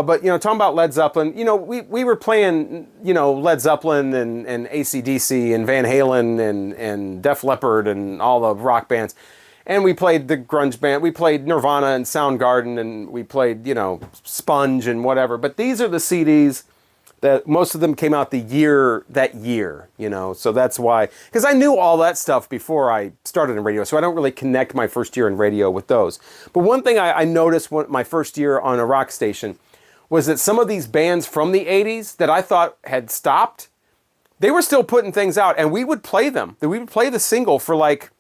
But, talking about Led Zeppelin, we were playing, Led Zeppelin and AC/DC and Van Halen and Def Leppard and all the rock bands. And we played the grunge band. We played Nirvana and Soundgarden, and we played, Sponge and whatever. But these are the CDs that most of them came out that year, So that's why. Because I knew all that stuff before I started in radio, so I don't really connect my first year in radio with those. But one thing I noticed my first year on a rock station was that some of these bands from the 80s that I thought had stopped, they were still putting things out, and we would play them. We would play the single for like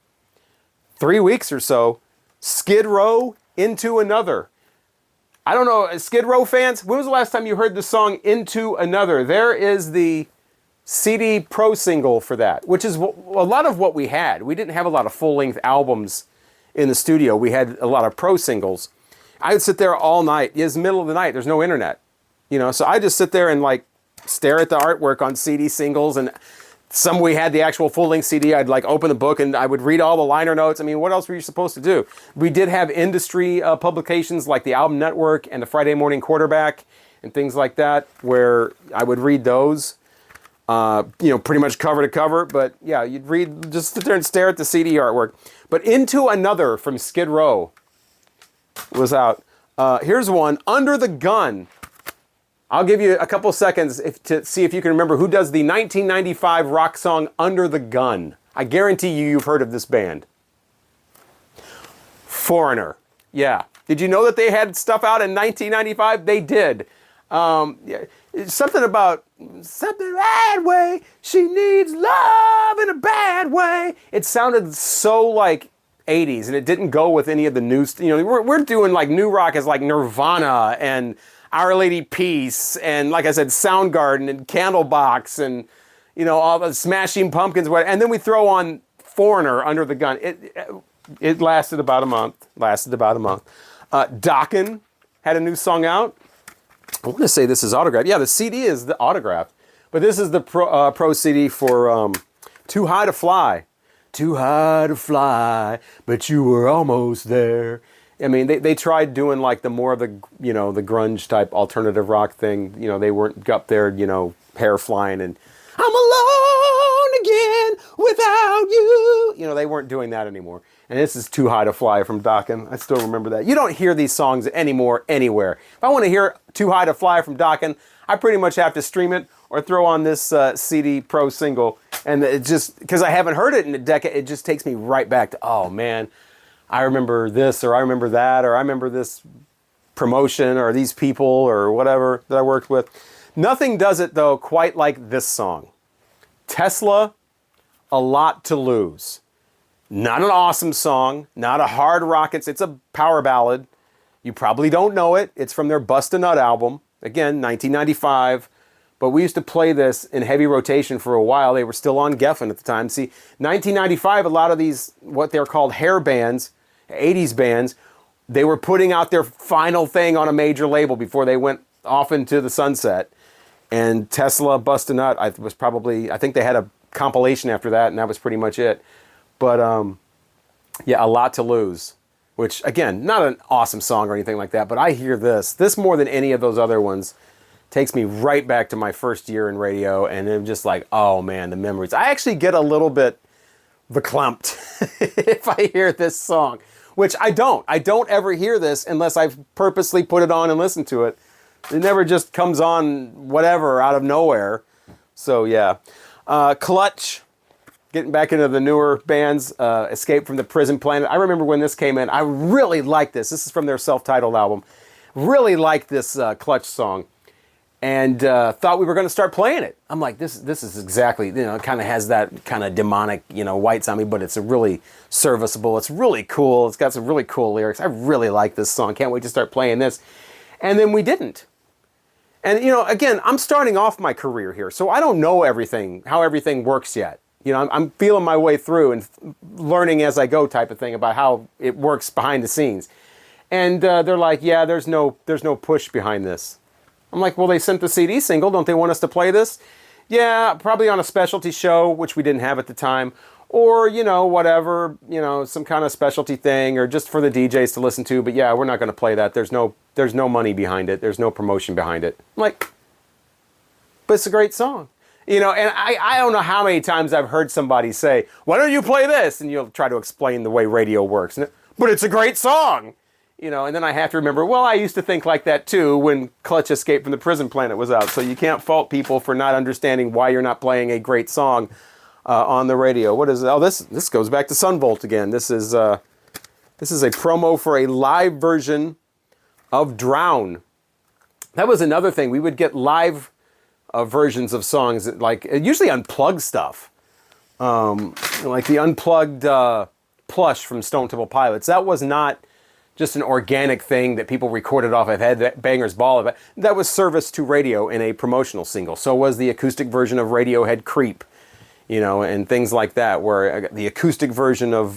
3 weeks or so. Skid Row, Into Another. I don't know, Skid Row fans, when was the last time you heard the song Into Another? There is the CD Pro single for that, which is a lot of what we had. We didn't have a lot of full-length albums in the studio. We had a lot of pro singles. I would sit there all night. It's the middle of the night. There's no internet. So I just sit there and like stare at the artwork on CD singles, and some we had the actual full-length CD. I'd like open the book and I would read all the liner notes. I mean, what else were you supposed to do? We did have industry publications like the Album Network and the Friday Morning Quarterback and things like that, where I would read those, pretty much cover to cover. But yeah, you'd just sit there and stare at the CD artwork. But Into Another from Skid Row was out. Here's one, Under the Gun. I'll give you a couple seconds to see if you can remember who does the 1995 rock song Under the Gun. I guarantee you've heard of this band. Foreigner. Yeah. Did you know that they had stuff out in 1995? They did. Yeah, something about something bad way. She needs love in a bad way. It sounded so like 80s, and it didn't go with any of the new. We're doing like new rock as like Nirvana and Our Lady Peace, and like I said, Soundgarden and Candlebox, and all the Smashing Pumpkins, and then we throw on Foreigner, Under the Gun. It lasted about a month. Dokken had a new song out. I want to say this is autographed. Yeah, the CD is the autographed, but this is the pro CD for Too High to Fly. Too high to fly, but you were almost there. I mean, they tried doing like the more of the, the grunge type alternative rock thing. They weren't up there, hair flying and I'm alone again without you. They weren't doing that anymore. And this is Too High to Fly from Dokken. I still remember that. You don't hear these songs anymore anywhere. If I want to hear Too High to Fly from Dokken, I pretty much have to stream it or throw on this CD Pro single. And it just, because I haven't heard it in a decade, it just takes me right back to, oh man, I remember this, or I remember that, or I remember this promotion, or these people, or whatever that I worked with. Nothing does it, though, quite like this song. Tesla, A Lot to Lose. Not an awesome song, not a hard rock, it's a power ballad. You probably don't know it. It's from their Bust a Nut album. Again, 1995. But we used to play this in heavy rotation for a while. They were still on Geffen at the time. See, 1995, a lot of these, what they're called hair bands, 80s bands, they were putting out their final thing on a major label before they went off into the sunset. And Tesla, Bust a Nut, I think they had a compilation after that, and that was pretty much it. But, yeah, A Lot to Lose, which, again, not an awesome song or anything like that, but I hear this more than any of those other ones, takes me right back to my first year in radio, and I'm just like, oh man, the memories. I actually get a little bit verklempt if I hear this song, which I don't. I don't ever hear this unless I've purposely put it on and listened to it. It never just comes on whatever out of nowhere. So yeah. Clutch, getting back into the newer bands, Escape from the Prison Planet. I remember when this came in, I really liked this. This is from their self-titled album. Really liked this Clutch song. And thought we were going to start playing it. I'm like, this is exactly, it kind of has that kind of demonic, white zombie, but it's a really serviceable. It's really cool. It's got some really cool lyrics. I really like this song. Can't wait to start playing this. And then we didn't. And, again, I'm starting off my career here, so I don't know how everything works yet. I'm feeling my way through and learning as I go type of thing about how it works behind the scenes. And they're like, yeah, there's no push behind this. I'm like, well, they sent the CD single. Don't they want us to play this? Yeah, probably on a specialty show, which we didn't have at the time. or, you know, whatever, you know, some kind of specialty thing, or just for the DJs to listen to. But yeah, we're not going to play that. There's no money behind it. There's no promotion behind it. I'm like, but it's a great song. You know, and I don't know how many times I've heard somebody say, why don't you play this? And you'll try to explain the way radio works. But it's a great song. You know, and then I have to remember, well, I used to think like that too when Clutch Escape from the Prison Planet was out. So you can't fault people for not understanding why you're not playing a great song on the radio. What is it? Oh, this goes back to Sunvolt again. This is a promo for a live version of Drown. That was another thing. We would get live versions of songs, like usually unplugged stuff. Like the Unplugged plush from Stone Temple Pilots. That was not just an organic thing that people recorded off of Headbangers Ball of it. That was service to radio in a promotional single. So was the acoustic version of Radiohead Creep, you know, and things like that, where the acoustic version of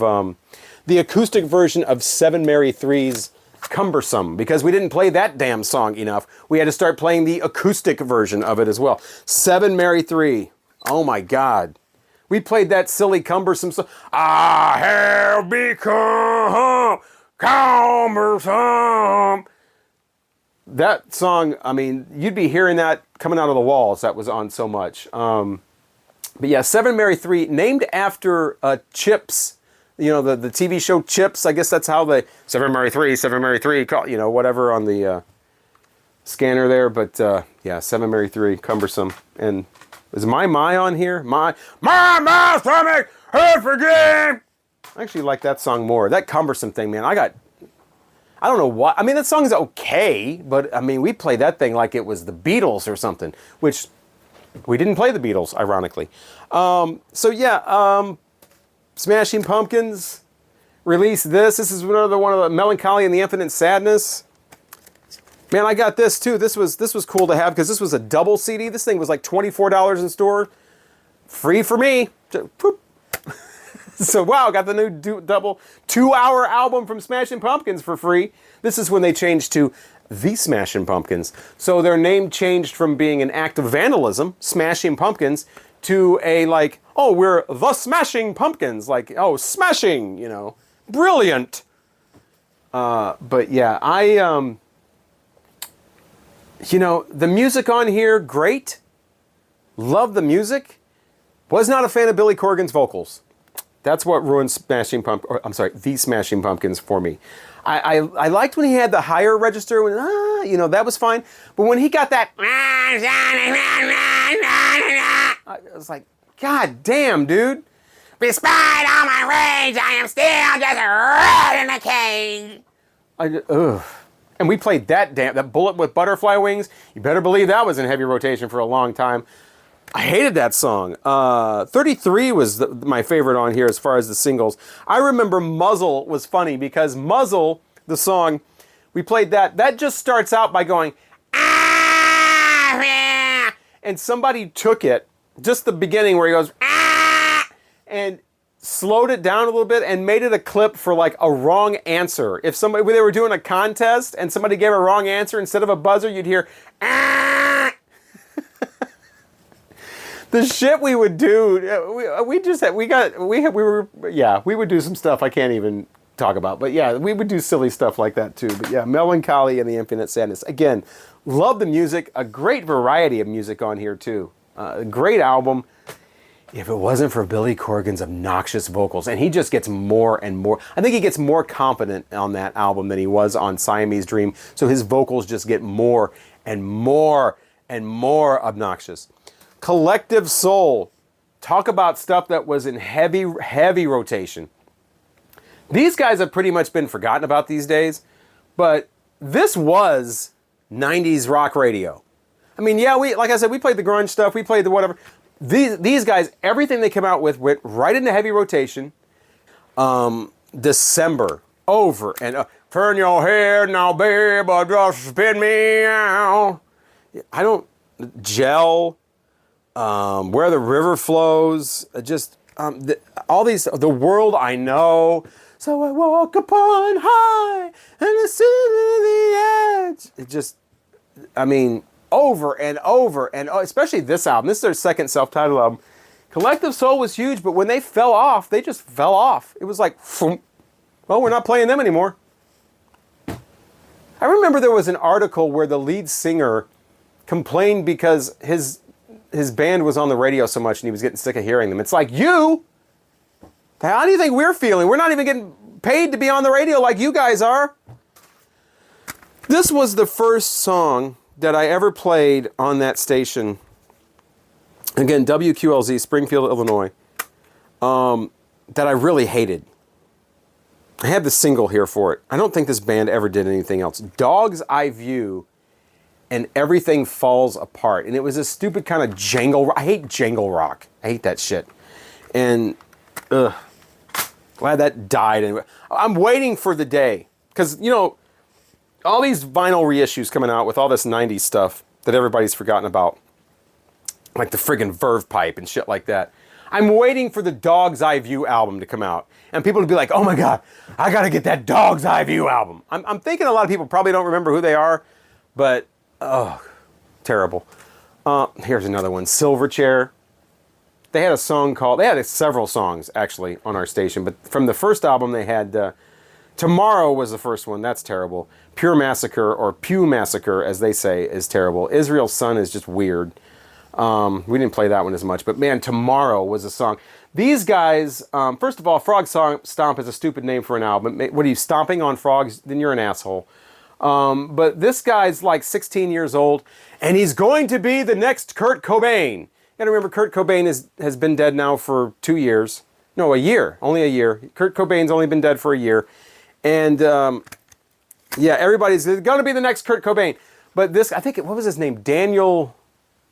Seven Mary Three's Cumbersome, because we didn't play that damn song enough. We had to start playing the acoustic version of it as well. Seven Mary Three. Oh my God. We played that silly cumbersome song. I have become cumbersome. That song, I mean, you'd be hearing that coming out of the walls. That was on so much. But yeah, Seven Mary Three, named after Chips. You know, the TV show Chips. I guess that's how they... Seven Mary Three, you know, whatever on the scanner there. But yeah, Seven Mary Three, cumbersome. And is my on here? My stomach hurts again. I actually like that song more. That cumbersome thing, man. I don't know what... I mean, that song's okay, but I mean, we played that thing like it was the Beatles or something, which we didn't play the Beatles, ironically. So yeah, Smashing Pumpkins released this. This is another one of the Melancholy and the Infinite Sadness. Man, I got this too. This was cool to have because this was a double CD. This thing was like $24 in store. Free for me. So wow, got the new double 2-hour album from Smashing Pumpkins for free. This is when they changed to the Smashing Pumpkins. So their name changed from being an act of vandalism, Smashing Pumpkins, to a like, oh, we're the Smashing Pumpkins. Like, oh, smashing, you know, brilliant. But yeah, you know, the music on here, great. Love the music. Was not a fan of Billy Corgan's vocals. That's what ruined the Smashing Pumpkins for me. I liked when he had the higher register, when, you know, that was fine. But when he got that, I was like, God damn, dude. Despite all my rage, I am still just a rat in a cage. And we played that Bullet with Butterfly Wings. You better believe that was in heavy rotation for a long time. I hated that song. 33 was my favorite on here as far as the singles. I remember Muzzle was funny because Muzzle, the song, we played that. That just starts out by going, ah, and somebody took it, just the beginning where he goes, ah, and slowed it down a little bit and made it a clip for like a wrong answer. If they were doing a contest and somebody gave a wrong answer, instead of a buzzer, you'd hear, ah. The shit we would do, we would do some stuff I can't even talk about. But yeah, we would do silly stuff like that too. But yeah, Melancholy and the Infinite Sadness. Again, love the music. A great variety of music on here too. A great album. If it wasn't for Billy Corgan's obnoxious vocals, and he just gets more and more, I think he gets more confident on that album than he was on Siamese Dream. So his vocals just get more and more and more obnoxious. Collective Soul. Talk about stuff that was in heavy rotation. These guys have pretty much been forgotten about these days, but this was 90s rock radio. I mean, yeah, like I said, we played the grunge stuff, we played the whatever. These guys, everything they came out with went right into heavy rotation. December, over and turn your head now, babe, or just spin me out. Gel. Where the River Flows, all these, The World I Know, so I walk upon high and I see the edge. It just, I mean, over and over, and especially this album. This is their second self-titled album. Collective Soul was huge, but when they fell off, they just fell off. It was like, well, we're not playing them anymore. I remember there was an article where the lead singer complained because his band was on the radio so much and he was getting sick of hearing them. It's like, how do you think we're feeling? We're not even getting paid to be on the radio like you guys are. This was the first song that I ever played on that station. Again, WQLZ, Springfield, Illinois, that I really hated. I have the single here for it. I don't think this band ever did anything else. Dog's Eye View and Everything Falls Apart. And it was a stupid kind of jangle. I hate jangle rock. I hate that shit. And, glad that died. And I'm waiting for the day. Because, you know, all these vinyl reissues coming out with all this 90s stuff that everybody's forgotten about. Like the friggin' Verve Pipe and shit like that. I'm waiting for the Dog's Eye View album to come out. And people to be like, oh my God, I gotta get that Dog's Eye View album. I'm thinking a lot of people probably don't remember who they are, but, oh, terrible. Here's another one, Silverchair. They had a song called, they had several songs actually on our station, but from the first album they had, Tomorrow was the first one, that's terrible. Pure Massacre, or Pew Massacre as they say, is terrible. Israel's Son is just weird. We didn't play that one as much, but man, Tomorrow was a song. These guys, first of all, Frog Stomp is a stupid name for an album. What are you, stomping on frogs? Then you're an asshole. But this guy's like 16 years old, and he's going to be the next Kurt Cobain. You gotta remember, Kurt Cobain has been dead now for 2 years. No, a year. Only a year. Kurt Cobain's only been dead for a year. And, yeah, everybody's gonna be the next Kurt Cobain. But this, I think, what was his name? Daniel,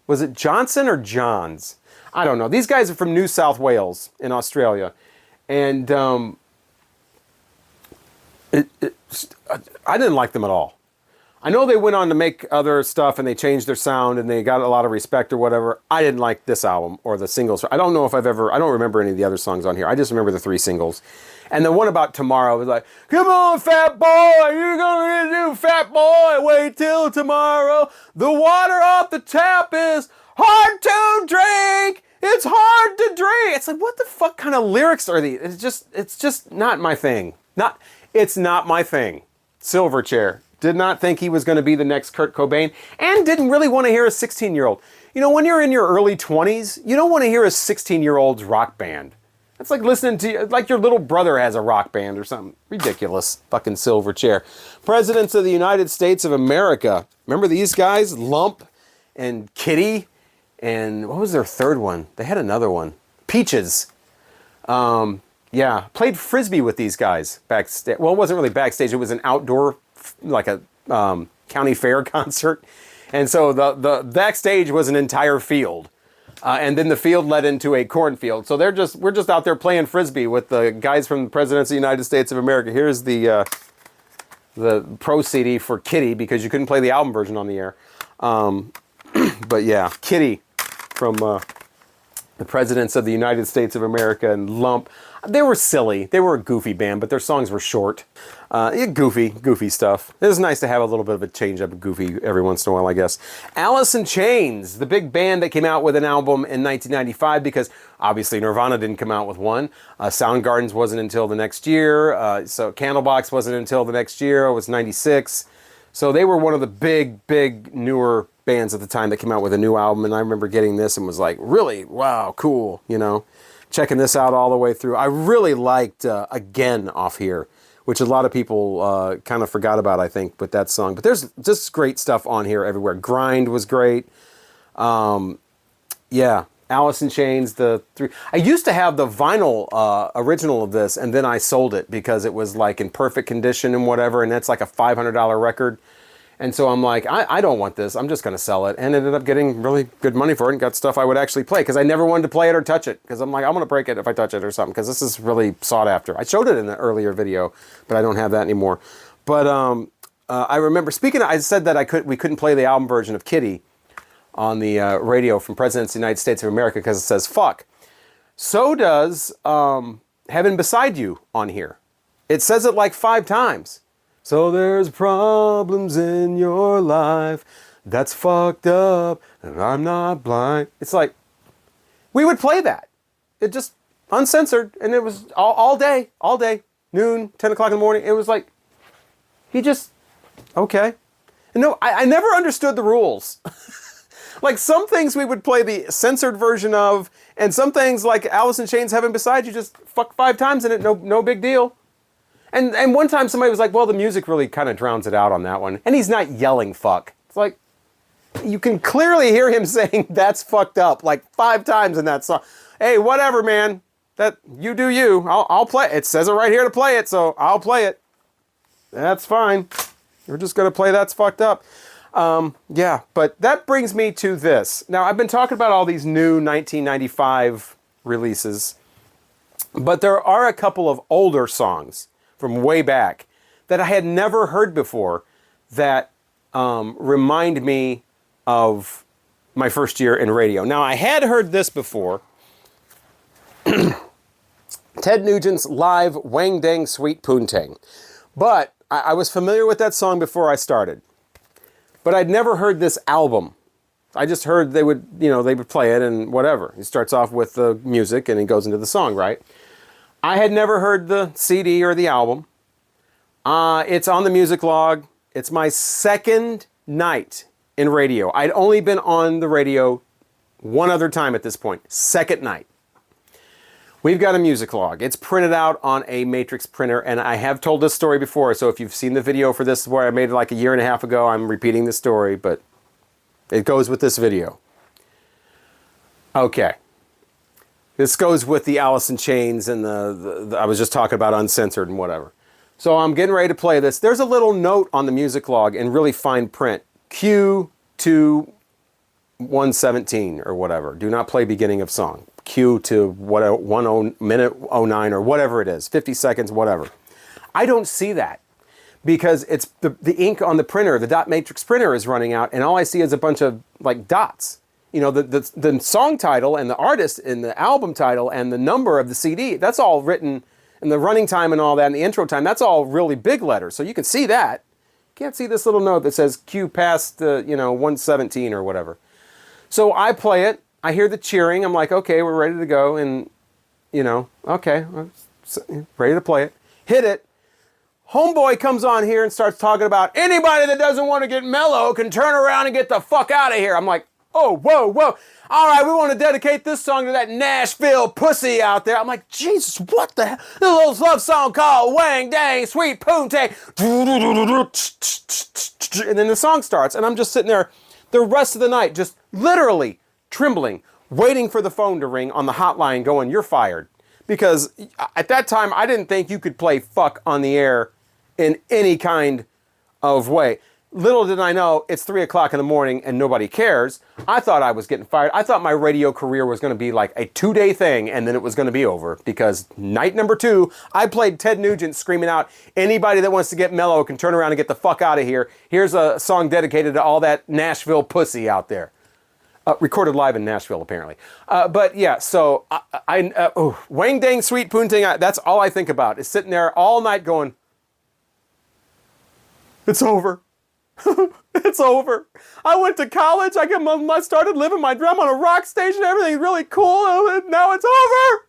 was it Johnson or Johns? I don't know. These guys are from New South Wales in Australia. And I didn't like them at all. I know they went on to make other stuff and they changed their sound and they got a lot of respect or whatever. I didn't like this album or the singles. I don't know if I don't remember any of the other songs on here. I just remember the 3 singles. And the one about Tomorrow was like, come on, fat boy, you're gonna do, fat boy, wait till tomorrow. The water off the tap is hard to drink. It's hard to drink. It's like, what the fuck kind of lyrics are these? It's just not my thing. It's not my thing. Silverchair. Did not think he was going to be the next Kurt Cobain, and didn't really want to hear a 16-year-old. You know, when you're in your early 20s, you don't want to hear a 16-year-old's rock band. It's like listening to, like your little brother has a rock band or something. Ridiculous. Fucking Silverchair. Presidents of the United States of America. Remember these guys? Lump and Kitty. And what was their third one? They had another one. Peaches. Yeah. Played Frisbee with these guys backstage. Well, it wasn't really backstage. It was an outdoor, like a county fair concert. And so the backstage was an entire field. And then the field led into a cornfield. So we're just out there playing Frisbee with the guys from the Presidents of the United States of America. Here's the pro CD for Kitty, because you couldn't play the album version on the air. But yeah, Kitty from the Presidents of the United States of America, and Lump. They were silly. They were a goofy band, but their songs were short. Goofy stuff. It was nice to have a little bit of a change up of goofy every once in a while, I guess. Alice in Chains, the big band that came out with an album in 1995, because obviously Nirvana didn't come out with one. Soundgarden's wasn't until the next year. So Candlebox wasn't until the next year. It was 96. So they were one of the big newer bands at the time that came out with a new album, and I remember getting this and was like, really? Wow, cool, you know? Checking this out all the way through. I really liked Again off here, which a lot of people kind of forgot about, I think, with that song. But there's just great stuff on here everywhere. Grind was great. Yeah, Alice in Chains, the 3. I used to have the vinyl original of this, and then I sold it because it was like in perfect condition and whatever, and that's like a $500 record. And so I'm like, I don't want this. I'm just going to sell it. And ended up getting really good money for it and got stuff I would actually play, because I never wanted to play it or touch it, because I'm like, I'm going to break it if I touch it or something, because this is really sought after. I showed it in an earlier video, but I don't have that anymore. But I remember, I said that we couldn't play the album version of Kitty on the radio from Presidents of the United States of America because it says fuck. So does Heaven Beside You on here. It says it like 5 times. So there's problems in your life that's fucked up, and I'm not blind. It's like, we would play that. it just uncensored, and it was all day, noon, 10 o'clock in the morning. It was like, he just, okay. And no, I never understood the rules. Like some things we would play the censored version of, and some things like Alice in Chains Heaven Beside You just fuck 5 times in it, no big deal. And one time somebody was like, well, the music really kind of drowns it out on that one. And he's not yelling fuck. It's like, you can clearly hear him saying that's fucked up like 5 times in that song. Hey, whatever, man. That you do you. I'll play it. It says it right here to play it, so I'll play it. That's fine. We're just going to play That's Fucked Up. Yeah, but that brings me to this. Now, I've been talking about all these new 1995 releases, but there are a couple of older songs from way back that I had never heard before that remind me of my first year in radio. Now, I had heard this before. Ted Nugent's live Wang Dang Sweet Poontang. But I was familiar with that song before I started. But I'd never heard this album. I just heard they would play it and whatever. He starts off with the music and he goes into the song, right? I had never heard the CD or the album. It's on the music log. It's my second night in radio. I'd only been on the radio one other time at this point. Second night. We've got a music log. It's printed out on a matrix printer, and I have told this story before, so if you've seen the video for this where I made it like a year and a half ago, I'm repeating the story, but it goes with this video. Okay. This goes with the Alice in Chains and the I was just talking about uncensored and whatever. So I'm getting ready to play this. There's a little note on the music log in really fine print. Q to 117 or whatever. Do not play beginning of song. Q to minute 09 or whatever it is, 50 seconds, whatever. I don't see that because it's the ink on the printer, the dot matrix printer is running out, and all I see is a bunch of like dots. You know, the song title and the artist and the album title and the number of the CD, that's all written, and the running time and all that and the intro time, that's all really big letters, so you can see that. You can't see this little note that says Q past 117 or whatever. So I play it. I hear the cheering. I'm like, okay, we're ready to go. And, okay, ready to play it. Hit it. Homeboy comes on here and starts talking about anybody that doesn't want to get mellow can turn around and get the fuck out of here. I'm like, oh, whoa. All right, we want to dedicate this song to that Nashville pussy out there. I'm like, Jesus, what the hell? This little love song called Wang Dang Sweet Poontang. And then the song starts, and I'm just sitting there the rest of the night, just literally trembling, waiting for the phone to ring on the hotline going, you're fired. Because at that time, I didn't think you could play fuck on the air in any kind of way. Little did I know, it's 3 o'clock in the morning and nobody cares. I thought I was getting fired. I thought my radio career was going to be like a 2-day thing and then it was going to be over. Because night number 2, I played Ted Nugent screaming out, anybody that wants to get mellow can turn around and get the fuck out of here. Here's a song dedicated to all that Nashville pussy out there. Recorded live in Nashville, apparently. But yeah, so Wang Dang Sweet Poontang, that's all I think about, is sitting there all night going, it's over. It's over. I went to college. I started living my dream on a rock station. Everything's really cool. And now it's over.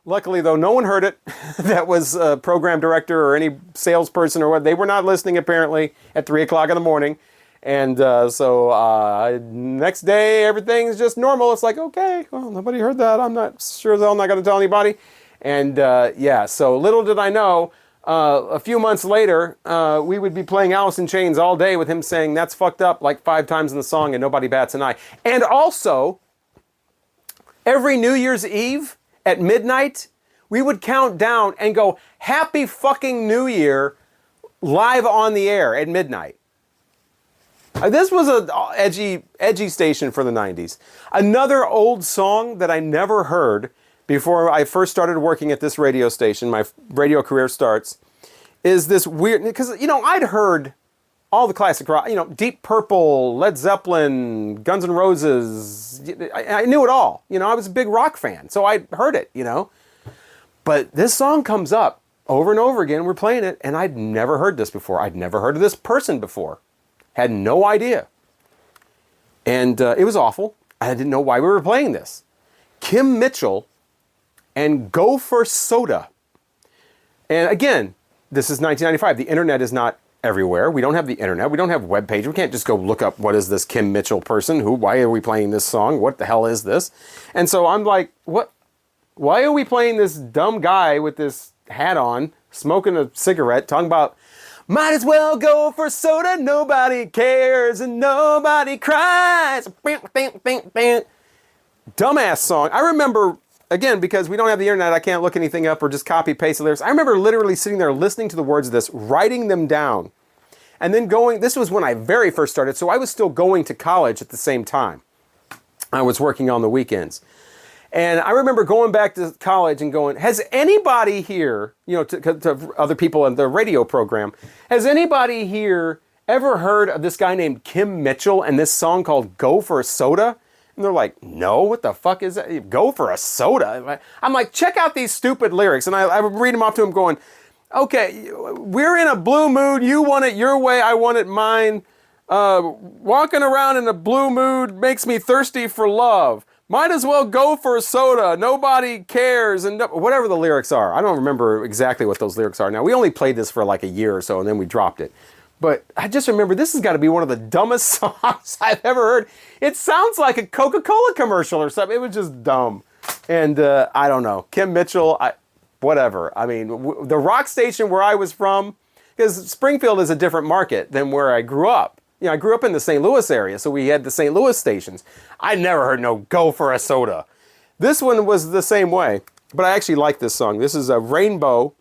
Luckily, though, no one heard it. That was a program director or any salesperson or what. They were not listening, apparently, at 3 o'clock in the morning. And so next day, everything's just normal. It's like, okay, well, nobody heard that. I'm not sure I'm not going to tell anybody. And yeah, so little did I know, a few months later, we would be playing Alice in Chains all day with him saying, that's fucked up, like 5 times in the song, and nobody bats an eye. And also, every New Year's Eve at midnight, we would count down and go, Happy fucking New Year, live on the air at midnight. This was an edgy station for the 90s. Another old song that I never heard before I first started working at this radio station, my radio career starts, is this weird, because, I'd heard all the classic rock, Deep Purple, Led Zeppelin, Guns N' Roses. I knew it all. I was a big rock fan, so I heard it, But this song comes up over and over again. We're playing it, and I'd never heard this before. I'd never heard of this person before. Had no idea. And it was awful. I didn't know why we were playing this. Kim Mitchell and Go for Soda. And again, this is 1995. The internet is not everywhere. We don't have the internet. We don't have web page. We can't just go look up what is this Kim Mitchell person? Why are we playing this song? What the hell is this? And so I'm like, what? Why are we playing this dumb guy with this hat on, smoking a cigarette, talking about, might as well go for soda, nobody cares and nobody cries. Dumbass song. I remember, again, because we don't have the internet, I can't look anything up or just copy paste the lyrics. I remember literally sitting there listening to the words of this, writing them down, and then going, this was when I very first started, so I was still going to college at the same time. I was working on the weekends. And I remember going back to college and going, has anybody here, to other people in the radio program, has anybody here ever heard of this guy named Kim Mitchell and this song called Go for a Soda? And they're like, no, what the fuck is that? Go for a soda? I'm like, check out these stupid lyrics. And I would read them off to him going, okay, we're in a blue mood. You want it your way, I want it mine. Walking around in a blue mood makes me thirsty for love. Might as well go for a soda. Nobody cares. And whatever the lyrics are. I don't remember exactly what those lyrics are. Now, we only played this for like a year or so, and then we dropped it. But I just remember this has got to be one of the dumbest songs I've ever heard. It sounds like a Coca-Cola commercial or something. It was just dumb. And I don't know. Kim Mitchell, whatever. I mean, the rock station where I was from, because Springfield is a different market than where I grew up. I grew up in the St. Louis area, so we had the St. Louis stations. I never heard no Go for a Soda. This one was the same way, but I actually like this song. This is a Rainbow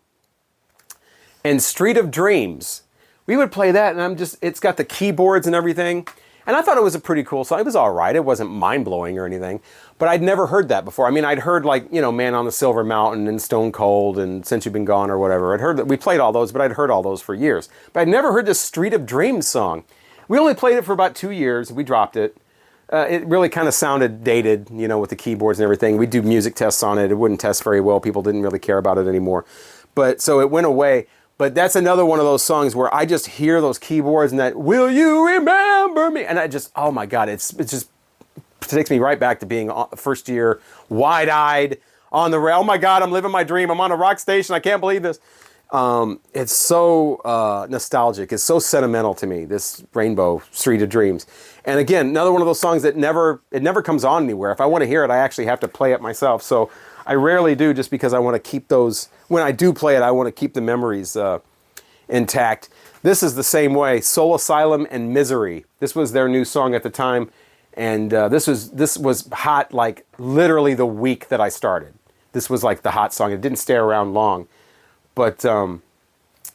and Street of Dreams. We would play that, and it's got the keyboards and everything, and I thought it was a pretty cool song. It was all right. It wasn't mind-blowing or anything, but I'd never heard that before. I mean, I'd heard Man on the Silver Mountain and Stone Cold and Since You've Been Gone or whatever. I'd heard that we played all those, but I'd heard all those for years. But I'd never heard this Street of Dreams song. We only played it for about 2 years. We dropped it. It really kind of sounded dated, with the keyboards and everything. We'd do music tests on it. It wouldn't test very well. People didn't really care about it anymore. But so it went away. But that's another one of those songs where I just hear those keyboards and that, will you remember me? And I just, oh my God, it takes me right back to being first year, wide-eyed, on the rail. Oh my God, I'm living my dream. I'm on a rock station. I can't believe this. It's so nostalgic. It's so sentimental to me, this Rainbow Street of Dreams. And again, another one of those songs that never comes on anywhere. If I want to hear it, I actually have to play it myself. So I rarely do, just because I want to keep those. When I do play it, I want to keep the memories intact. This is the same way. Soul Asylum and Misery. This was their new song at the time. And this was hot like literally the week that I started. This was like the hot song. It didn't stay around long. But,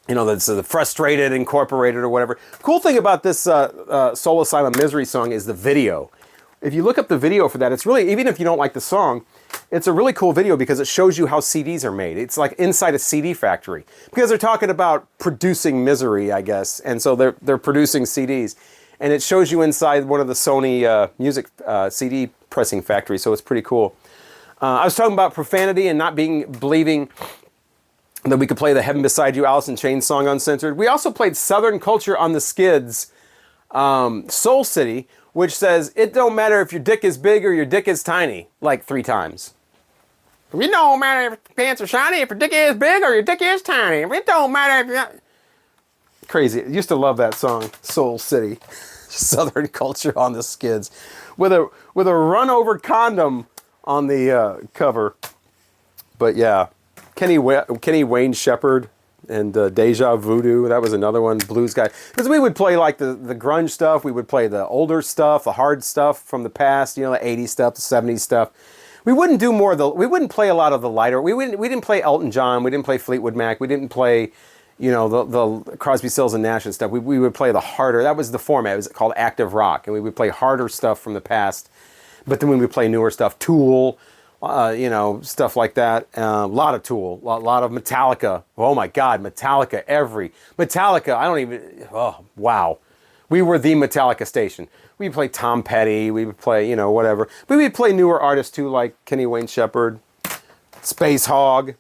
that's the Frustrated Incorporated or whatever. Cool thing about this Soul Asylum Misery song is the video. If you look up the video for that, it's really, even if you don't like the song, it's a really cool video because it shows you how CDs are made. It's like inside a CD factory. Because they're talking about producing misery, I guess. And so they're producing CDs. And it shows you inside one of the Sony music CD pressing factories. So it's pretty cool. I was talking about profanity and not believing that we could play the Heaven Beside You, Alice in Chains song uncensored. We also played Southern Culture on the Skids, Soul City, which says, it don't matter if your dick is big or your dick is tiny, like 3 times. It don't matter if your pants are shiny, if your dick is big or your dick is tiny. It don't matter if you're... Crazy. I used to love that song, Soul City. Southern Culture on the Skids. With a run-over condom on the cover. But yeah. Kenny Wayne Shepherd and Deja Voodoo, that was another one, blues guy. Because we would play like the grunge stuff, we would play the older stuff, the hard stuff from the past, the 80s stuff, the 70s stuff. We wouldn't do more we wouldn't play a lot of the lighter, we didn't play Elton John, we didn't play Fleetwood Mac, we didn't play, the Crosby, Stills and Nash and stuff. We would play the harder, that was the format, it was called active rock, and we would play harder stuff from the past, but then we would play newer stuff, Tool, stuff like that. A lot of Tool, a lot of Metallica. Oh my God, Metallica, oh, wow. We were the Metallica station. We would play Tom Petty, we would play, whatever. But we'd play newer artists too, like Kenny Wayne Shepherd, Space Hog.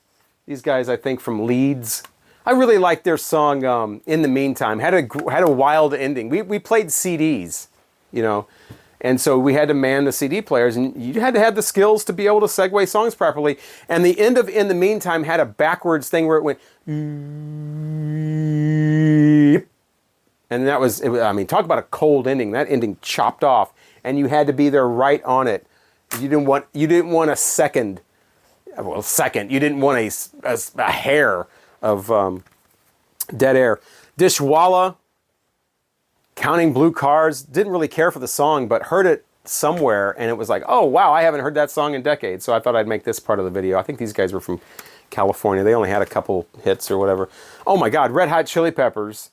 These guys, I think, from Leeds. I really liked their song, In the Meantime. Had a wild ending. We played CDs, And so we had to man the CD players, and you had to have the skills to be able to segue songs properly. And the end of In the Meantime had a backwards thing where it went, and that was, I mean, talk about a cold ending. That ending chopped off, and you had to be there right on it. You didn't want a second. Well, second. You didn't want a hair of dead air. Dishwalla, Counting Blue Cars. Didn't really care for the song, but heard it somewhere, and it was like, oh wow, I haven't heard that song in decades. So I thought I'd make this part of the video. I think these guys were from California. They only had a couple hits or whatever. Oh my God, Red Hot Chili Peppers.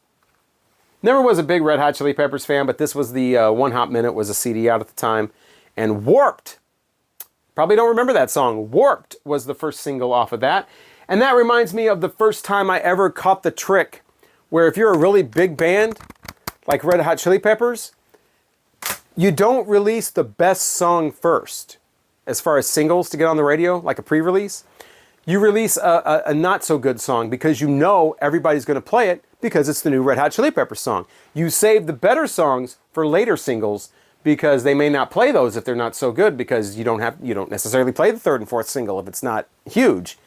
Never was a big Red Hot Chili Peppers fan, but this was the One Hot Minute was a CD out at the time. And Warped. Probably don't remember that song. Warped was the first single off of that. And that reminds me of the first time I ever caught the trick where if you're a really big band, like Red Hot Chili Peppers, you don't release the best song first as far as singles to get on the radio, like a pre-release. You release a not-so-good song because you know everybody's going to play it because it's the new Red Hot Chili Peppers song. You save the better songs for later singles because they may not play those if they're not so good because you don't necessarily play the third and fourth single if it's not huge.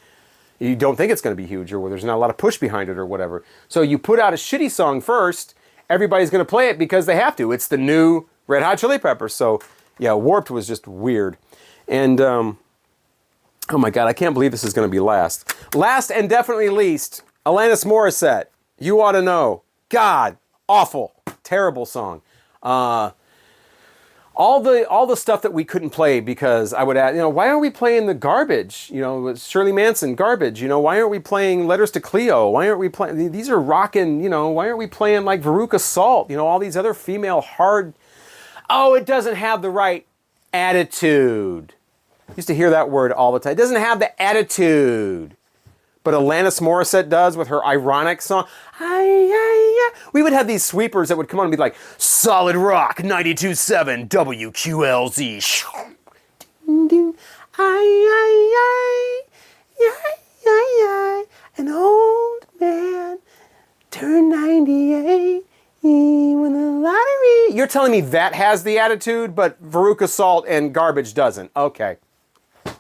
You don't think it's going to be huge or there's not a lot of push behind it or whatever. So you put out a shitty song first, everybody's going to play it because they have to. It's the new Red Hot Chili Peppers. So yeah, Warped was just weird. And oh my God, I can't believe this is going to be last. Last and definitely least, Alanis Morissette. You Ought to Know. God, awful, terrible song. All the stuff that we couldn't play because I would add, why aren't we playing the garbage? Shirley Manson, garbage. Why aren't we playing Letters to Cleo? Why aren't we playing, these are rockin', why aren't we playing like Veruca Salt? All these other female hard, oh, it doesn't have the right attitude. I used to hear that word all the time. It doesn't have the attitude. But Alanis Morissette does with her ironic song. We would have these sweepers that would come on and be like, Solid Rock 92.7 WQLZ. An old man turned 98 when the lottery. You're telling me that has the attitude, but Veruca Salt and Garbage doesn't. Okay.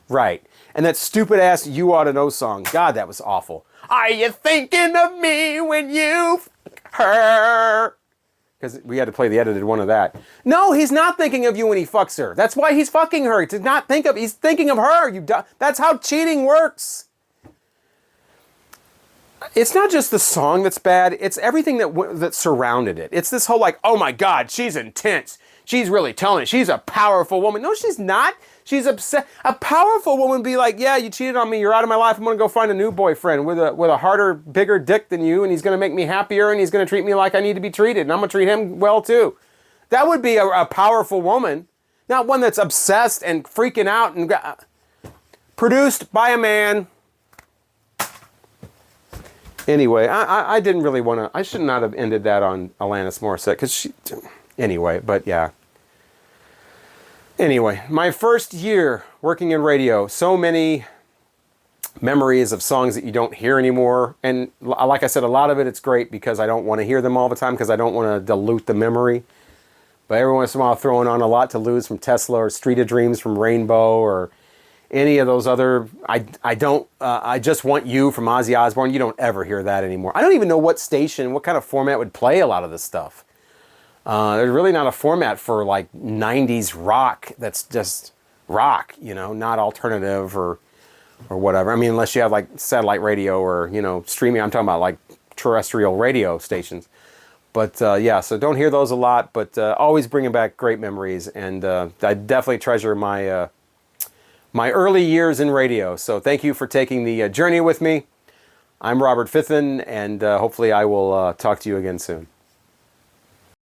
Right. And that stupid ass You Ought to Know song. God, that was awful. Are you thinking of me when you her? Because we had to play the edited one of that. No, he's not thinking of you when he fucks her. That's why he's fucking her. He's thinking of her. That's how cheating works. It's not just the song that's bad. It's everything that surrounded it. It's this whole like, oh my God, she's intense. She's really telling it. She's a powerful woman. No, she's not. She's upset. A powerful woman would be like, yeah, you cheated on me. You're out of my life. I'm going to go find a new boyfriend with a harder, bigger dick than you, and he's going to make me happier, and he's going to treat me like I need to be treated, and I'm going to treat him well too. That would be a powerful woman, not one that's obsessed and freaking out and produced by a man. Anyway, I didn't really want to. I should not have ended that on Alanis Morissette because she. Anyway, but yeah. Anyway, my first year working in radio, so many memories of songs that you don't hear anymore. And like I said, a lot of it's great because I don't want to hear them all the time because I don't want to dilute the memory. But every once in a while, throwing on A Lot to Lose from Tesla or Street of Dreams from Rainbow or any of those other, I Just Want You from Ozzy Osbourne. You don't ever hear that anymore. I don't even know what station, what kind of format would play a lot of this stuff. There's really not a format for like 90s rock that's just rock, not alternative or whatever. I mean, unless you have like satellite radio or, streaming. I'm talking about like terrestrial radio stations. But yeah, so don't hear those a lot, but always bringing back great memories. And I definitely treasure my early years in radio. So thank you for taking the journey with me. I'm Robert Fithen, and hopefully I will talk to you again soon.